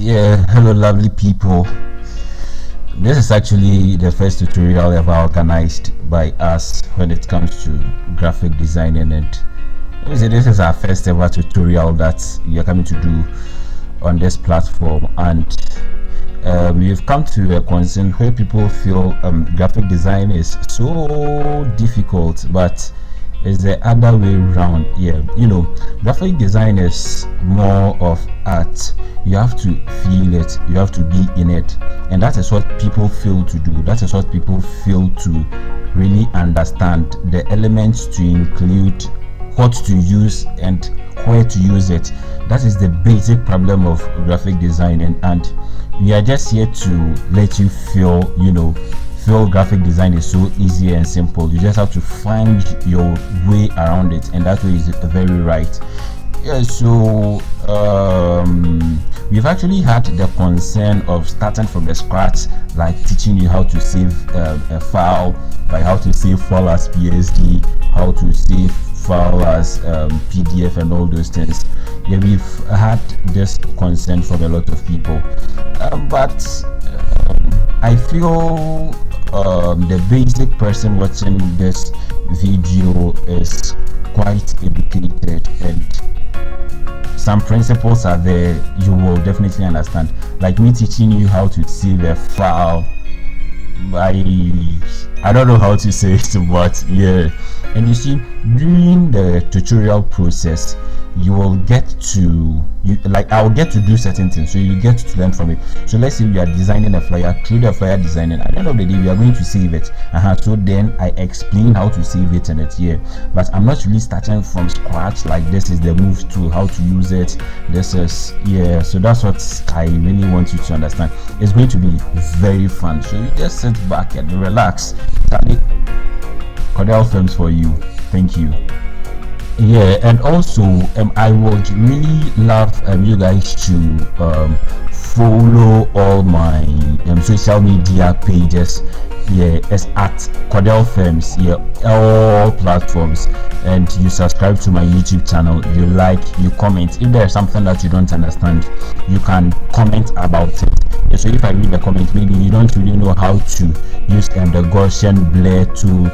Yeah, hello lovely people. This is actually the first tutorial ever organized by us when it comes to graphic designing, and this is our first ever tutorial that we are coming to do on this platform. And we've come to a concern where people feel graphic design is so difficult, but it's the other way around. Yeah, graphic design is more of art. You have to feel it, you have to be in it, and that is what people fail to do. That is what people fail to really understand, the elements to include, what to use and where to use it. That is the basic problem of graphic design, and we are just here to let you feel graphic design is so easy and simple. You just have to find your way around it, and that way is very right. Yeah, so we've actually had the concern of starting from the scratch, like teaching you how to save a file, like how to save file as PSD, how to save file as PDF, and all those things. Yeah, we've had this concern from a lot of people, but I feel the basic person watching this video is quite educated, and some principles are there you will definitely understand. Like me teaching you how to save a file, I don't know how to say it, but yeah. And you see, during the tutorial process, you will get to I'll get to do certain things, so you get to learn from it. So let's say we are designing a flyer. Through the flyer designing, at the end of the day we are going to save it, so then I explain how to save it in it here. But I'm not really starting from scratch, like this is the move tool, how to use it, this is, yeah. So that's what I really want you to understand. It's going to be very fun, so you just sit back and relax. Kwadel films for you. Thank you. Yeah, and also I would really love you guys to follow all my social media pages. Yeah, it's at Kwadel Films. Yeah, all platforms, and you subscribe to my YouTube channel. You like, you comment. If there's something that you don't understand, you can comment about it. Yeah, so if I read the comment, maybe you don't really know how to use the Gaussian blur tool,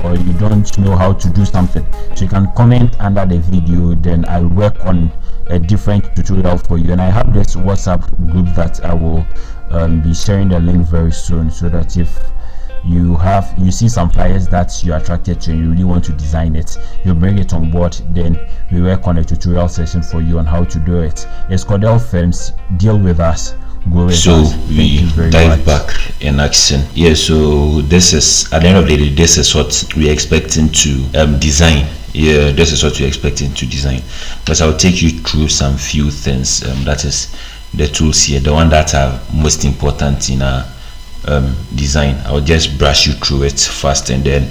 or you don't know how to do something, so you can comment under the video. Then I work on a different tutorial for you, and I have this WhatsApp group that I will be sharing the link very soon, so that if you see some flyers that you're attracted to and you really want to design it, you bring it on board. Then we work on a tutorial session for you on how to do it. It's Kwadel Films. Deal with us. Go with so us. We dive back in action. Yeah, so this is, at the end of the day, this is what we're expecting to design. Yeah, this is what we're expecting to design, but I'll take you through some few things. That is the tools here, the one that are most important in our design. I'll just brush you through it first, and then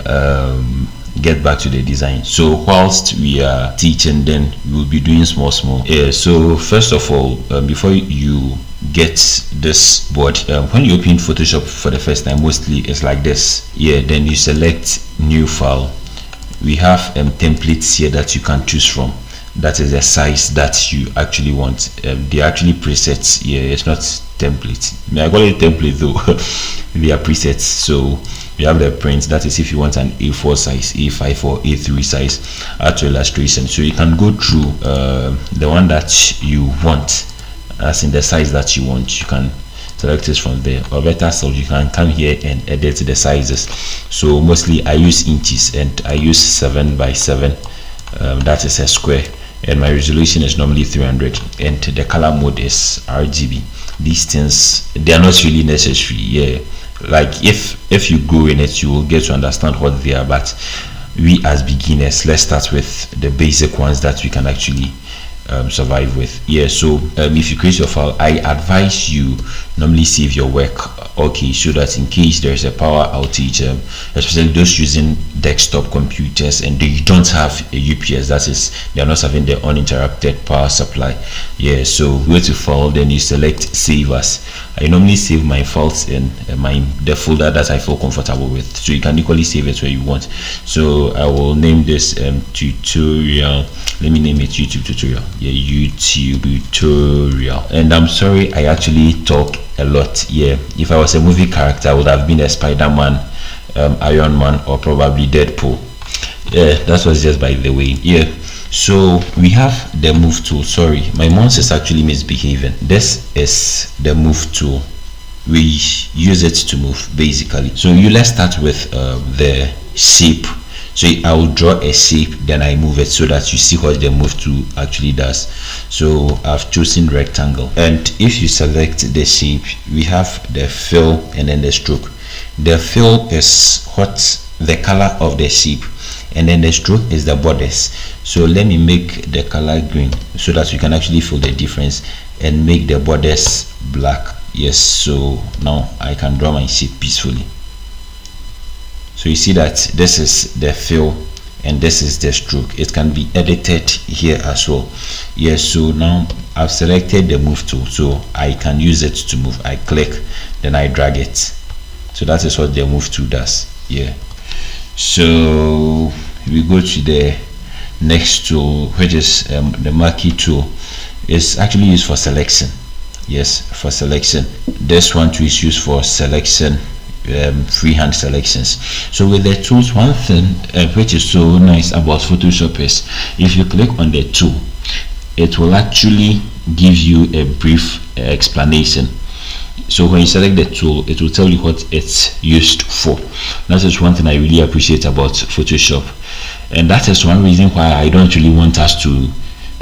get back to the design. So whilst we are teaching, then we'll be doing small. Yeah, so first of all, before you get this board, when you open Photoshop for the first time, mostly it's like this. Yeah, then you select new file. We have templates here that you can choose from. That is the size that you actually want. They are actually presets. Yeah, it's not templates. I call it template though. They are presets. So we have the print, that is if you want an A4 size, A5 or A3 size, to illustration. So you can go through the one that you want, as in the size that you want. You can select it from there, or better still, you can come here and edit the sizes. So mostly I use inches, and I use 7 by 7. That is a square, and my resolution is normally 300, and the color mode is RGB. These things, they are not really necessary. Yeah, like if you go in it, you will get to understand what they are. But we as beginners, let's start with the basic ones that we can actually survive with. Yeah, so if you create your file, I advise you normally save your work Okay, so that in case there's a power outage, especially those using desktop computers and they don't have a UPS, that is, they're not having the uninterrupted power supply. Yeah, so go to file, then you select save as. I normally save my files in the folder that I feel comfortable with, so you can equally save it where you want. So I will name this tutorial. Let me name it YouTube tutorial. Yeah, YouTube tutorial. And I'm sorry I actually talk a lot. Yeah, if I was a movie character, I would have been a Spider-Man, Iron Man, or probably Deadpool. Yeah, that was just by the way. Yeah, so we have the move tool. Sorry, my mouse is actually misbehaving. This is the move tool. We use it to move basically. So let's start with the shape. So I will draw a shape, then I move it so that you see what the move tool actually does. So I've chosen rectangle, and if you select the shape, we have the fill and then the stroke. The fill is what the color of the shape, and then the stroke is the borders. So let me make the color green so that you can actually feel the difference, and make the borders black. Yes, so now I can draw my shape peacefully. So you see that this is the fill and this is the stroke. It can be edited here as well. Yes, so now I've selected the move tool, so I can use it to move. I click, then I drag it. So that is what the move tool does. Yeah, so we go to the next tool, which is the marquee tool. It's actually used for selection. Yes, for selection. This one too is used for selection, freehand selections. So with the tools, one thing which is so nice about Photoshop is if you click on the tool, it will actually give you a brief explanation. So when you select the tool, it will tell you what it's used for. That is one thing I really appreciate about Photoshop, and that is one reason why I don't really want us to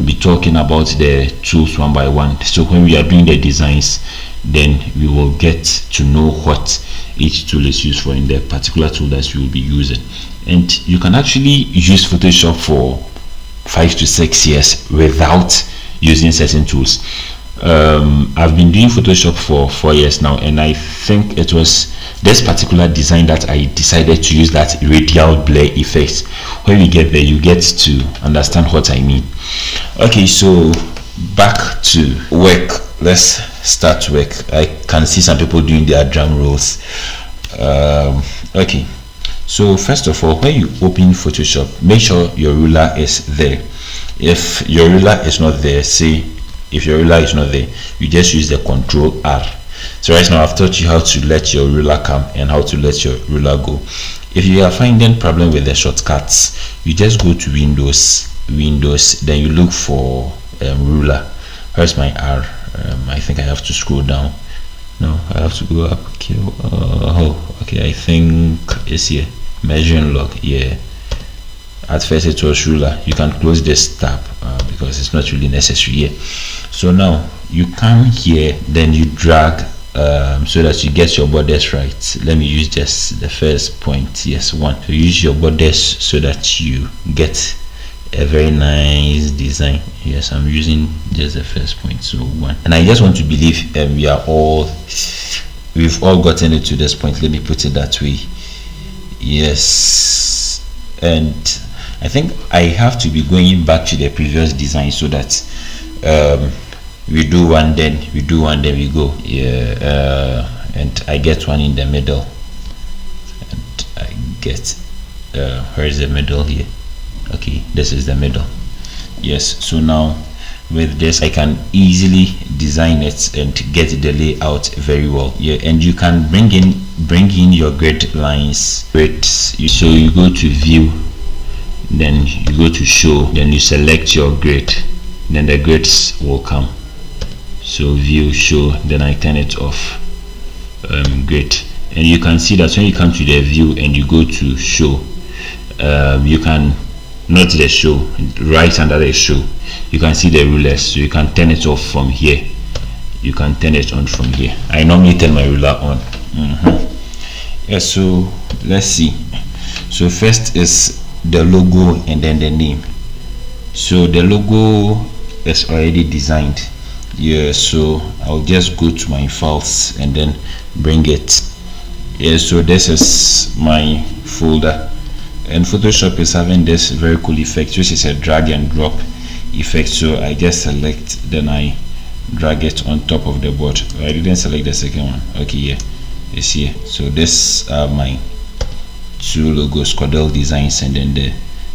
be talking about the tools one by one. So when we are doing the designs, then we will get to know what each tool is used for in the particular tool that we will be using. And you can actually use Photoshop for 5 to 6 years without using certain tools. I've been doing Photoshop for 4 years now, and I think it was this particular design that I decided to use that radial blur effect. When we get there, you get to understand what I mean. Okay, so back to work. Let's start work. I can see some people doing their drum rolls. Okay, so first of all, when you open Photoshop, make sure your ruler is there. If your ruler is not there, say if your ruler is not there, you just use the Control R. So right now I've taught you how to let your ruler come and how to let your ruler go. If you are finding problem with the shortcuts, you just go to Windows, then you look for ruler. Where's my R? I think I have to scroll down. No, I have to go up. Okay, okay, I think it's here. Measuring log. Yeah, at first it was ruler. You can close this tab because it's not really necessary here. So now you come here, then you drag so that you get your borders right. Let me use just the first point. Yes, 1. So use your borders so that you get a very nice design. Yes, I'm using just the first point, so 1. And I just want to believe we've all gotten it to this point. Let me put it that way. Yes, and I think I have to be going back to the previous design so that we do one, then we do one, then we go. Yeah, and I get one in the middle, and I get where is the middle here? Okay, this is the middle. Yes, so now with this I can easily design it and get the layout very well. Yeah, and you can bring in your grid lines. So you go to view, then you go to show, then you select your grid, then the grids will come. So view, show, then I turn it off. Grid, and you can see that when you come to the view and you go to show, you can not the show, right under the show, you can see the rulers. So you can turn it off from here, you can turn it on from here. I normally turn my ruler on. Yeah, so let's see. So first is the logo and then the name. So the logo is already designed. Yeah, so I'll just go to my files and then bring it. Yeah, so this is my folder, and Photoshop is having this very cool effect, which is a drag and drop effect. So I just select, then I drag it on top of the board. I didn't select the second one. Okay, yeah, it's here. So this are my two logos, Kwadel Designs and then the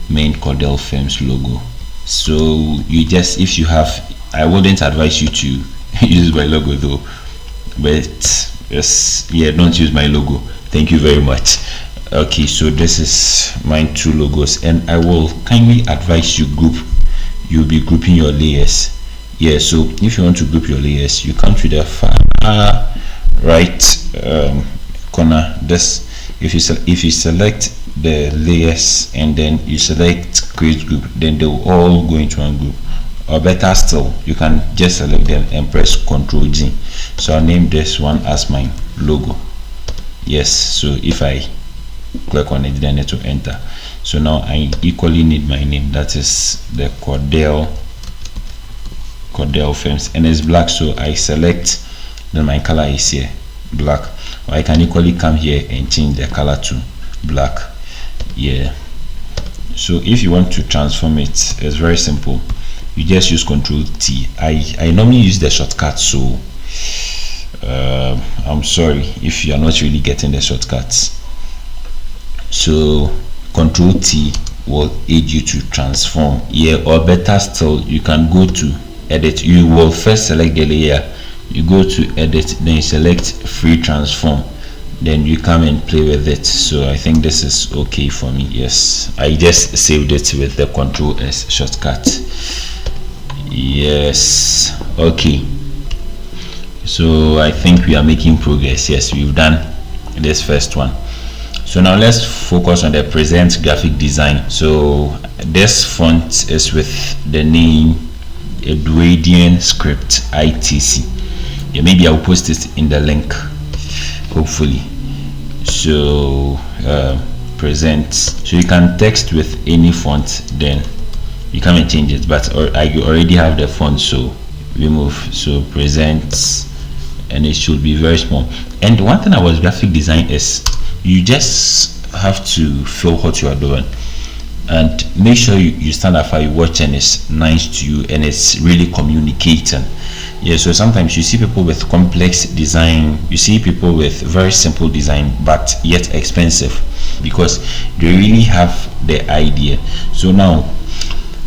main Kwadel Films logo. So you just, if you have, I wouldn't advise you to use my logo though, but yes, yeah, don't use my logo, thank you very much. Okay, so this is my two logos, and I will kindly advise you you'll be grouping your layers. Yeah, so if you want to group your layers, you come to the far right corner. This, if you select the layers and then you select create group, then they will all go into one group. Or better still, you can just select them and press Ctrl G. So I'll name this one as my logo. Yes, so if I click on it, then it will enter. So now I equally need my name, that is the Kwadel Films, and it's black, so I select, then my color is here, black. Or I can equally come here and change the color to black. Yeah, so if you want to transform it, it's very simple. You just use Ctrl T. I normally use the shortcut, so I'm sorry if you are not really getting the shortcuts. So Ctrl T will aid you to transform. Yeah, or better still, you can go to edit. You will first select the layer, you go to edit, then you select free transform, then you come and play with it. So I think this is okay for me. Yes, I just saved it with the Ctrl S shortcut. Yes, okay, so I think we are making progress. Yes, we've done this first one. So now let's focus on the present graphic design. So this font is with the name Edwardian Script ITC. Yeah, maybe I'll post it in the link, hopefully. So present, so you can text with any font, then you come and change it, but I already have the font, so remove. So present, and it should be very small. And one thing about graphic design is you just have to feel what you are doing and make sure you stand up, you watch, and it's nice to you and it's really communicating. Yeah, so sometimes you see people with complex design, you see people with very simple design but yet expensive because they really have the idea. So now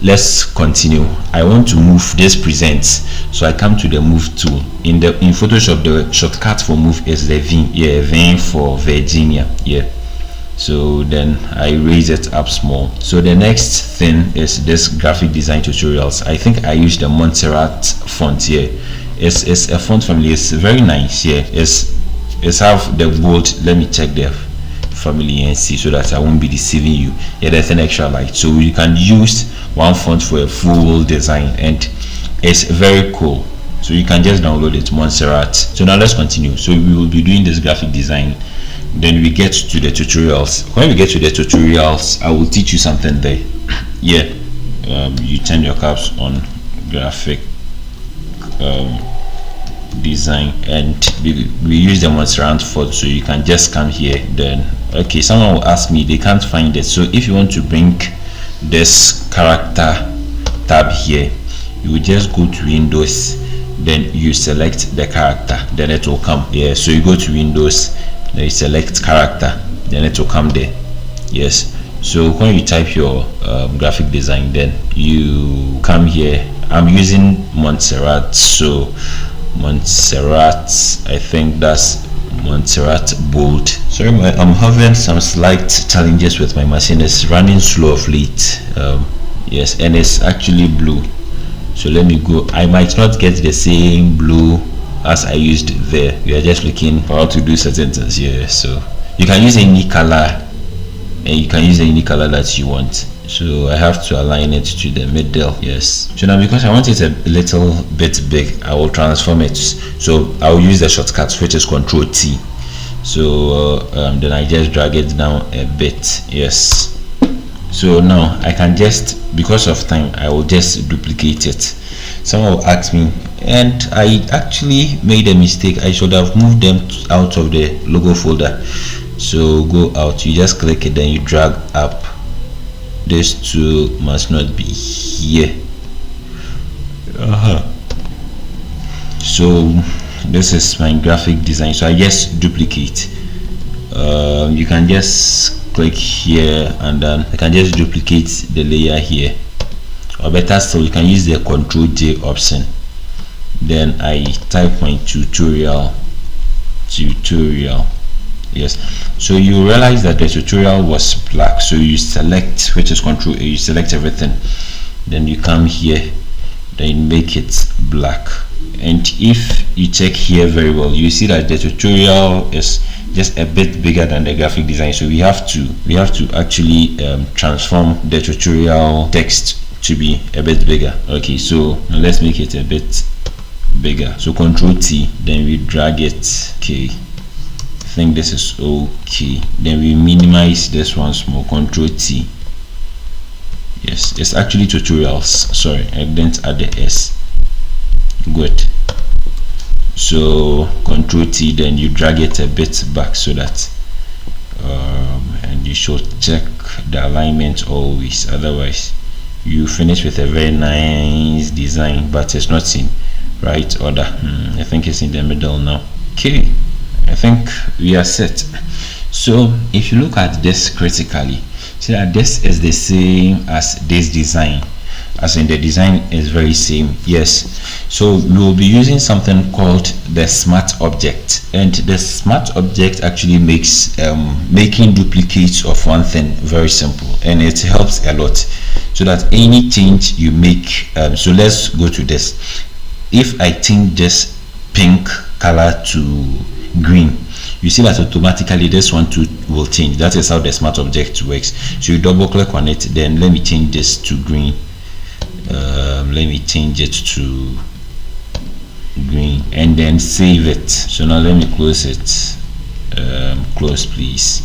let's continue. I want to move this present, so I come to the move tool. In Photoshop, the shortcut for move is the V. Yeah, V for Virginia. Yeah, so then I raise it up small. So the next thing is this graphic design tutorials. I think I use the Montserrat font here. It's a font family, it's very nice. Yeah, it's have the bold. Let me check the family and see so that I won't be deceiving you. Yeah, there's an extra light, so you can use one font for a full design and it's very cool. So you can just download it, Montserrat. So now let's continue. So we will be doing this graphic design, then we get to the tutorials. When we get to the tutorials, I will teach you something there. Yeah, you turn your caps on graphic design, and we use the Montserrat font, so you can just come here. Then okay, someone will ask me they can't find it. So if you want to bring this character tab here, you will just go to Windows, then you select the character, then it will come. Yeah, so you go to Windows, then you select character, then it will come there. Yes, so when you type your graphic design, then you come here. I'm using Montserrat, so Montserrat, I think that's Montserrat bold. Sorry, I'm having some slight challenges with my machine. It's running slow of late. Yes, and it's actually blue. So let me go. I might not get the same blue as I used there. We are just looking for how to do certain things here. So you can use any color, and you can use any color that you want. So I have to align it to the middle. Yes, so now because I want it a little bit big, I will transform it. So I'll use the shortcut, which is Ctrl T. So then I just drag it down a bit. Yes, so now I can just, because of time, I will just duplicate it. Someone will ask me, and I actually made a mistake. I should have moved them out of the logo folder. So go out, you just click it, then you drag up. This two must not be here. So this is my graphic design, so I just duplicate. You can just click here, and then I can just duplicate the layer here, or better still, you can use the Ctrl J option. Then I type my tutorial. Yes, so you realize that the tutorial was black, so you select, which is Ctrl A, you select everything, then you come here, then make it black. And if you check here very well, you see that the tutorial is just a bit bigger than the graphic design, so we have to actually transform the tutorial text to be a bit bigger. Okay, so let's make it a bit bigger. So Ctrl T, then we drag it. Okay, I think this is okay. Then we minimize this once more. Ctrl T. Yes, it's actually tutorials. Sorry, I didn't add the S. Good. So Ctrl T, then you drag it a bit back so that and you should check the alignment always, otherwise you finish with a very nice design, but it's not in right order. I think it's in the middle now. Okay, I think we are set. So if you look at this critically, see that this is the same as this design, as in the design is very same. Yes, so we will be using something called the smart object, and the smart object actually makes making duplicates of one thing very simple, and it helps a lot, so that any change you make, so let's go to this. If I change this pink color to green, you see that automatically this one too will change. That is how the smart object works. So you double click on it, then let me change this to green. Let me change it to green, and then save it. So now let me close it. Close please.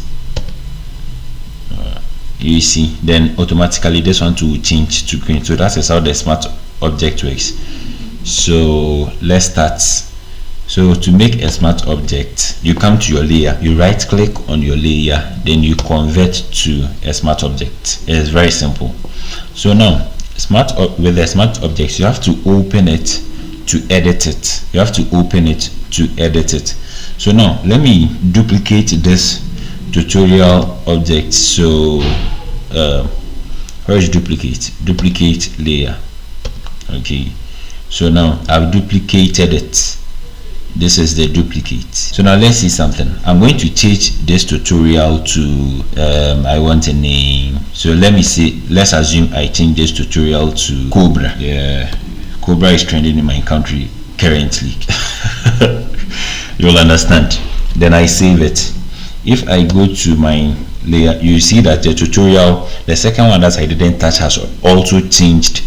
You see, then automatically this one too will change to green. So that is how the smart object works. So let's start. So to make a smart object, you come to your layer, you right click on your layer, then you convert to a smart object. It is very simple. So now with the smart objects, you have to open it to edit it. You have to open it to edit it. So now let me duplicate this tutorial object. So where is duplicate layer? Okay, so now I've duplicated it. This is the duplicate. So now let's see something. I'm going to change this tutorial to I want a name. So let's assume I change this tutorial to Cobra. Yeah, Cobra is trending in my country currently. You'll understand. Then I save it. If I go to my layer, you see that the tutorial, the second one that I didn't touch, has also changed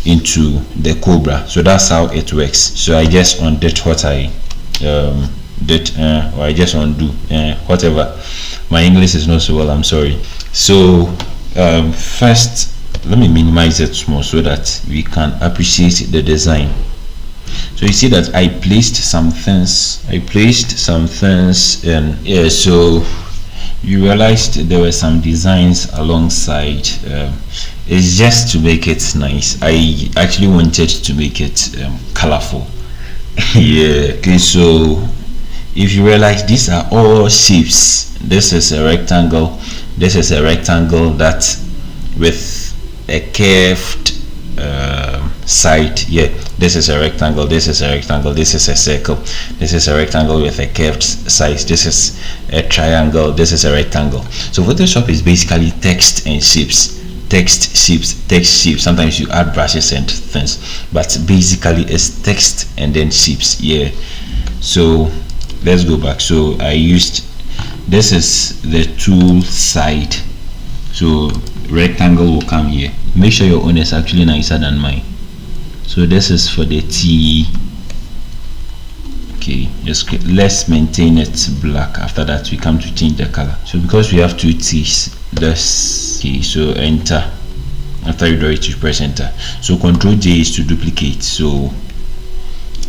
into the Cobra. So that's how it works. So I just undid what I did, or I just undo whatever. My English is not so well, I'm sorry. So first let me minimize it small so that we can appreciate the design. So you see that I placed some things in here. So you realized there were some designs alongside. It's just to make it nice. I actually wanted to make it colorful. Yeah, okay, so if you realize, these are all shapes. This is a rectangle, this is a rectangle that with a curved side. Yeah, this is a rectangle, this is a rectangle, this is a circle, this is a rectangle with a curved side, this is a triangle, this is a rectangle. So Photoshop is basically text and shapes. Text, shapes. Sometimes you add brushes and things, but basically it's text and then shapes. Yeah, so let's go back. So I used, this is the tool side, so rectangle will come here. Make sure your own is actually nicer than mine. So this is for the T. Okay, let's maintain it black. After that we come to change the color. So because we have two T's, let's okay, so enter. After you do it, you press enter. So Ctrl J is to duplicate. So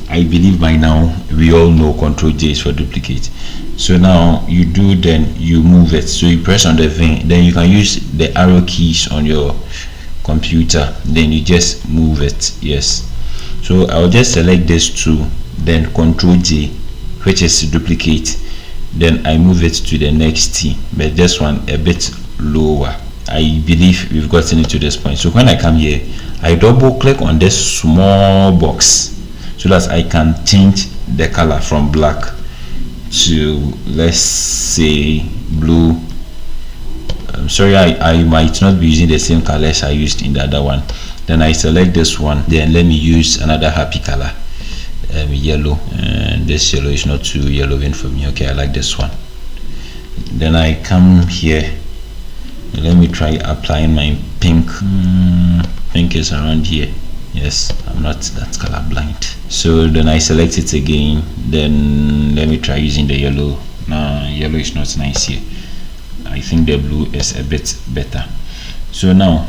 I believe by now we all know Control J is for duplicate. So now you do, then you move it. So you press on the vein, then you can use the arrow keys on your computer, then you just move it. Yes, so I'll just select this two, then Control J, which is duplicate, then I move it to the next T, but this one a bit lower. I believe we've gotten it to this point. So when I come here, I double click on this small box so that I can change the color from black to, let's say, blue. I'm sorry, I might not be using the same colors I used in the other one. Then I select this one, then let me use another happy color, yellow, and this yellow is not too yellowing for me. Okay, I like this one. Then I come here, let me try applying my pink. Pink is around here. Yes, I'm not that color blind. So then I select it again, then let me try using the yellow. No, yellow is not nice here. I think the blue is a bit better. So now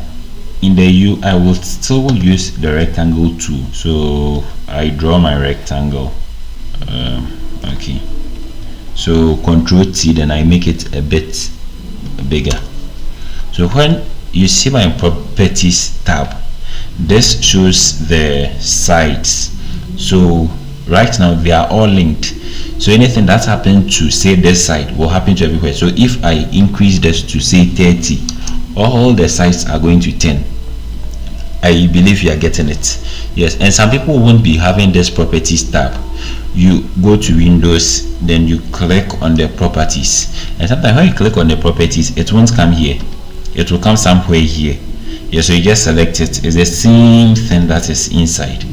in the U, I will still use the rectangle tool. So I draw my rectangle. Okay, so Control T, then I make it a bit bigger. So when you see my properties tab, this shows the sides. So right now they are all linked, so anything that happened to, say, this side will happen to everywhere. So if I increase this to, say, 30, all the sides are going to 10. I believe you are getting it. Yes, and some people won't be having this properties tab. You go to Windows, then you click on the properties, and sometimes when you click on the properties, it won't come here, it will come somewhere here. Yes, so you just select it. It's the same thing that is inside.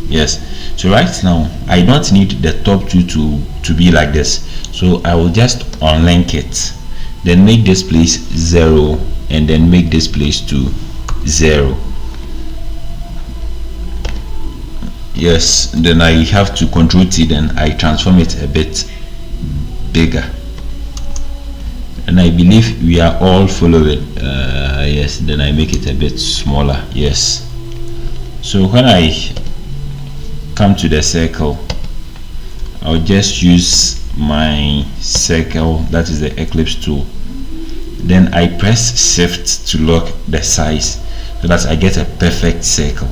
Yes, so right now I don't need the top two to be like this, so I will just unlink it, then make this place 0, and then make this place to 0. Yes, then I have to Control T, then I transform it a bit bigger, and I believe we are all following. Yes, then I make it a bit smaller. Yes, so when I come to the circle, I'll just use my circle, that is the ellipse tool, then I press shift to lock the size so that I get a perfect circle.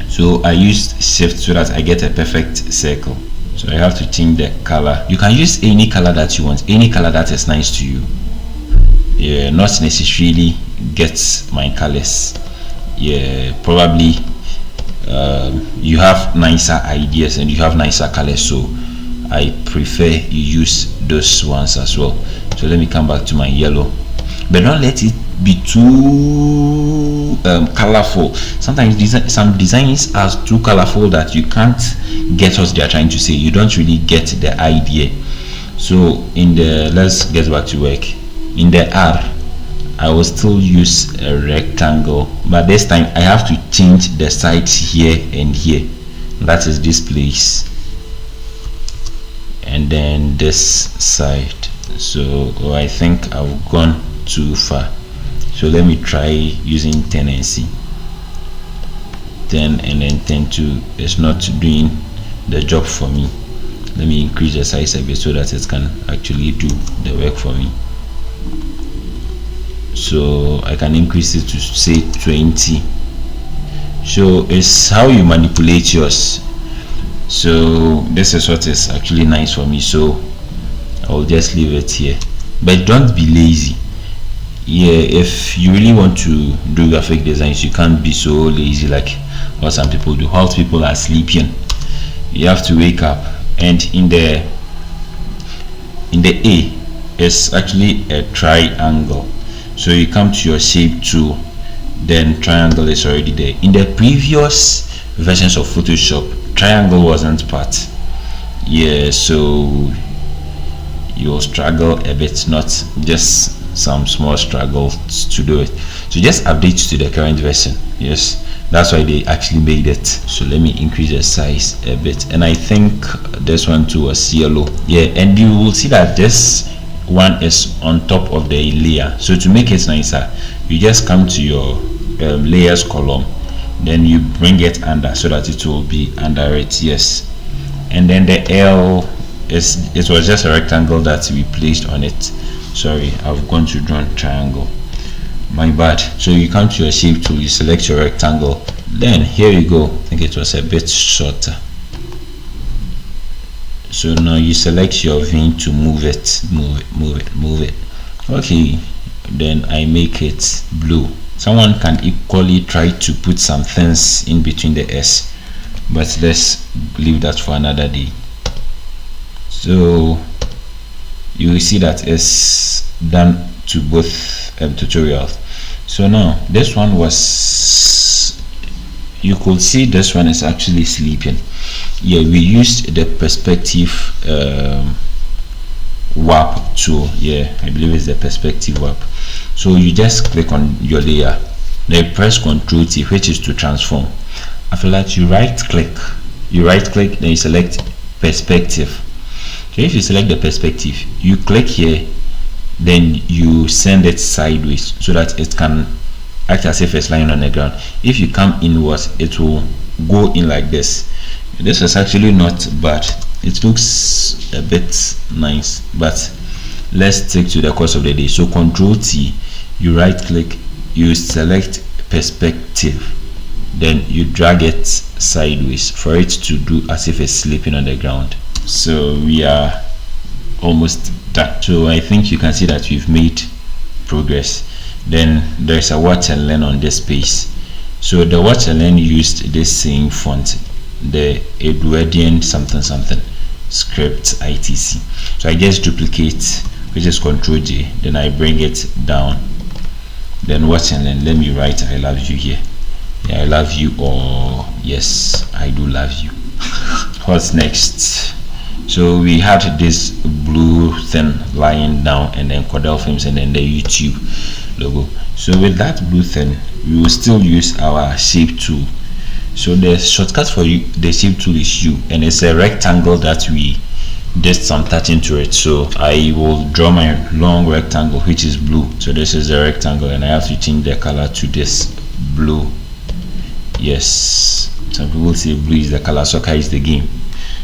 So I used shift so that I get a perfect circle. So I have to change the color. You can use any color that you want, any color that is nice to you. Yeah, not necessarily get my colors. Yeah, probably you have nicer ideas and you have nicer colors, so I prefer you use those ones as well. So let me come back to my yellow, but don't let it be too colorful. Sometimes some designs are too colorful that you can't get what they are trying to say. You don't really get the idea. So in the, let's get back to work. In the R, I will still use a rectangle, but this time I have to change the sides here and here. That is this place, and then this side. So I think I've gone too far, so let me try using 10 and see. 10 and then 10 2 is not doing the job for me. Let me increase the size a bit so that it can actually do the work for me. So I can increase it to, say, 20. So it's how you manipulate yours. So this is what is actually nice for me, so I'll just leave it here. But don't be lazy. Yeah, if you really want to do graphic designs, you can't be so lazy like what some people do. How people are sleeping, you have to wake up. And in the A, it's actually a triangle. So you come to your shape tool, then triangle is already there. In the previous versions of Photoshop, triangle wasn't part. Yeah, so you'll struggle a bit, not just some small struggles to do it. So just update to the current version. Yes, that's why they actually made it. So let me increase the size a bit, and I think this one too was yellow. Yeah, and you will see that this one is on top of the layer. So to make it nicer, you just come to your layers column, then you bring it under so that it will be under it. Yes. And then the L is, it was just a rectangle that we placed on it. Sorry, I've gone to draw a triangle, my bad. So you come to your shape tool, you select your rectangle, then here you go. I think it was a bit shorter. So now you select your vein to move it. Okay, then I make it blue. Someone can equally try to put some things in between the S, but let's leave that for another day. So you will see that it's done to both tutorials. So now this one was, you could see this one is actually sleeping. Yeah, we used the perspective warp tool. Yeah, I believe it's the perspective warp. So you just click on your layer, then press Ctrl T, which is to transform. After that, you right click, then you select perspective. So if you select the perspective, you click here, then you send it sideways so that it can act as if it's lying on the ground. If you come inwards, it will go in like this. This is actually not bad, it looks a bit nice, but let's stick to the course of the day. So Ctrl T, you right click, you select perspective, then you drag it sideways for it to do as if it's sleeping on the ground. So we are almost done. So I think you can see that we've made progress. Then there's a watch and learn on this page. So the watch and learn used this same font, the Edwardian something script ITC. So I just duplicate, which is Ctrl J, then I bring it down, then watch and learn. Let me write I love you here. Yeah, I love you, or yes, I do love you. What's next? So we had this blue thing lying down, and then Kwadel Films, and then the YouTube logo. So with that blue thing, we will still use our shape tool. So the shortcut for the shape tool is U, and it's a rectangle that we did some touching to it. So I will draw my long rectangle, which is blue. So this is the rectangle, and I have to change the color to this blue. Yes, some people say blue is the color, soccer is the game.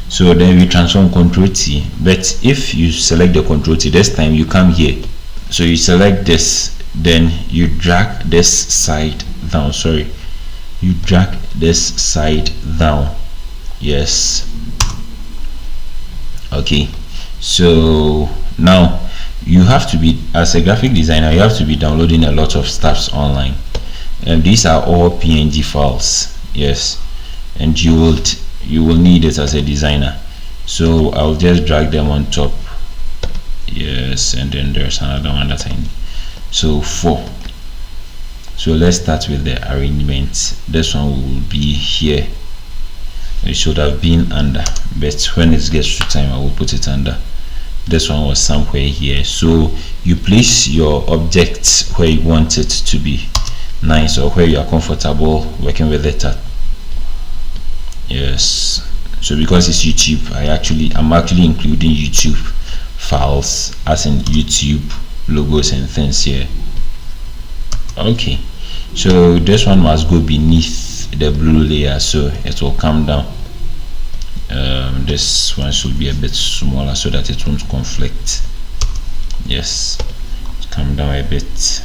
So then we transform Ctrl T, but if you select the Ctrl T this time, you come here, so you select this, then you drag this side down. Sorry, you drag this side down. Yes. Okay, so now you have to be, as a graphic designer, you have to be downloading a lot of stuffs online, and these are all PNG files. Yes, and you will need it as a designer. So I'll just drag them on top. Yes, and then there's another one that I need. So 4. So let's start with the arrangement. This one will be here. It should have been under, but when it gets to time, I will put it under. This one was somewhere here. So you place your object where you want it to be nice, or where you are comfortable working with it at. Yes. So because it's YouTube, I'm actually including YouTube files, as in YouTube logos and things here. Okay, so this one must go beneath the blue layer, so it will come down. This one should be a bit smaller so that it won't conflict. Yes, come down a bit.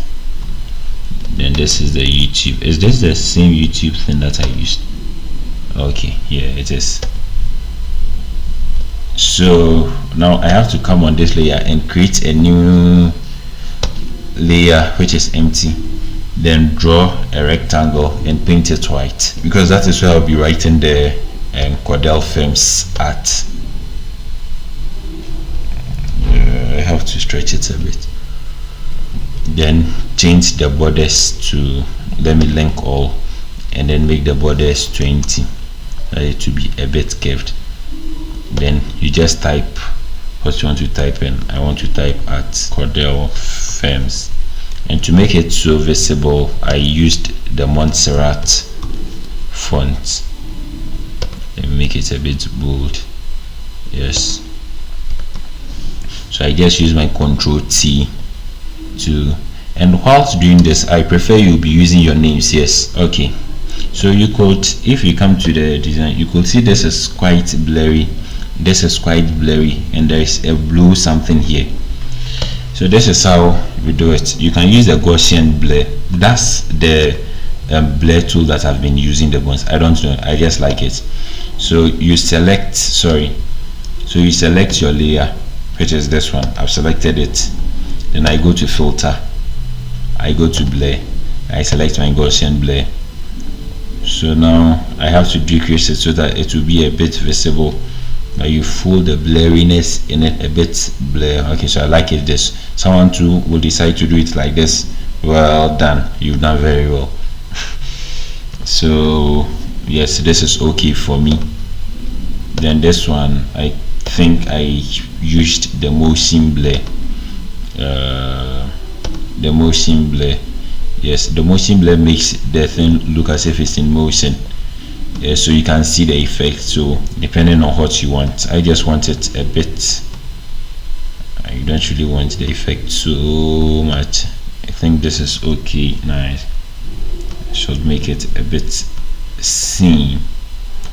Then this is the YouTube. Is this the same YouTube thing that I used? Okay, yeah, it is. So now I have to come on this layer and create a new layer which is empty, then draw a rectangle and paint it white, because that is where I'll be writing the Kwadel Films art. I have to stretch it a bit, then change the borders to, let me link all, and then make the borders 20, to be a bit curved. Then you just type what you want to type in. I want to type at Kwadel Films, and to make it so visible, I used the Montserrat font. Let me make it a bit bold. Yes, so I just use my Ctrl T to, and whilst doing this, I prefer you be using your names. Yes, okay. So you could, if you come to the design, you could see this is quite blurry, this is quite blurry, and there is a blue something here. So this is how we do it. You can use the Gaussian blur. That's the blur tool that I've been using the most. I don't know, I just like it. So you select, so you select your layer, which is this one. I've selected it. Then I go to filter, I go to blur, I select my Gaussian blur. So now I have to decrease it so that it will be a bit visible. Now you feel the blurriness in it, a bit blur. Okay, so I like it this. Someone too will decide to do it like this. Well done, you've done very well. So yes, this is okay for me. Then this one, I think I used the motion blur. The motion blur. Yes, the motion blur makes the thing look as if it's in motion. So you can see the effect. So depending on what you want, I just want it a bit. I don't really want the effect so much. I think this is okay. Nice. I should make it a bit seen.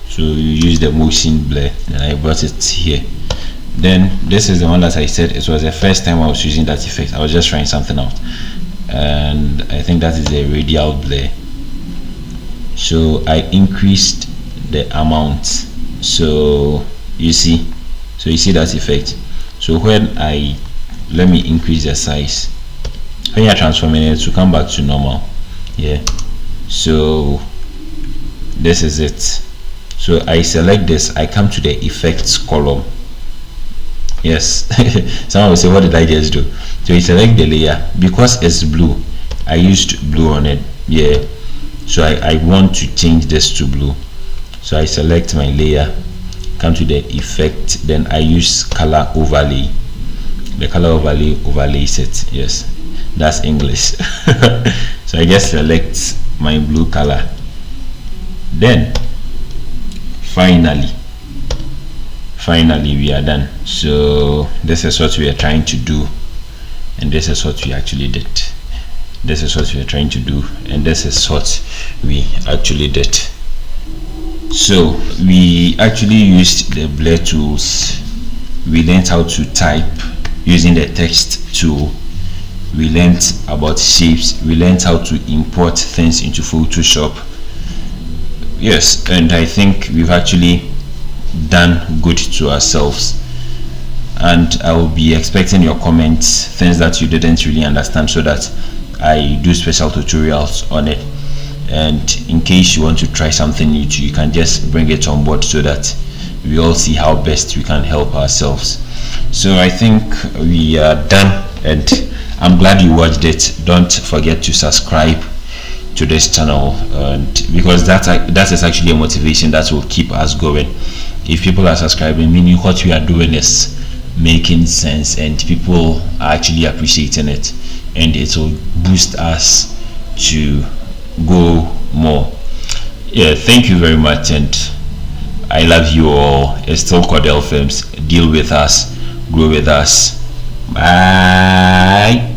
So you use the motion blur, and I brought it here. Then this is the one that I said it was the first time I was using that effect. I was just trying something out, and I think that is a radial blur. So I increased the amount, so you see that effect. So when let me increase the size, when you're transforming it to come back to normal, yeah. So this is it. So I select this, I come to the effects column. Yes. Someone will say, what did I just do? So you select the layer. Because it's blue, I used blue on it, yeah. So I want to change this to blue. So I select my layer, come to the effect, then I use color overlay. The color overlay overlays it. Yes, that's English. So I just select my blue color. Then finally we are done. So this is what we are trying to do, and this is what we actually did. This is what we are trying to do, and this is what we actually did. So we actually used the blur tools. We learned how to type using the text tool. We learned about shapes. We learned how to import things into Photoshop. Yes, and I think we've actually done good to ourselves. And I will be expecting your comments, things that you didn't really understand, so that I do special tutorials on it. And in case you want to try something new, you can just bring it on board so that we all see how best we can help ourselves. So I think we are done, and I'm glad you watched it. Don't forget to subscribe to this channel, and because that is actually a motivation that will keep us going. If people are subscribing, meaning what we are doing is making sense and people are actually appreciating it, and it will boost us to go more. Yeah, thank you very much, and I love you all. It's still Kwadel Films. Deal with us, grow with us. Bye.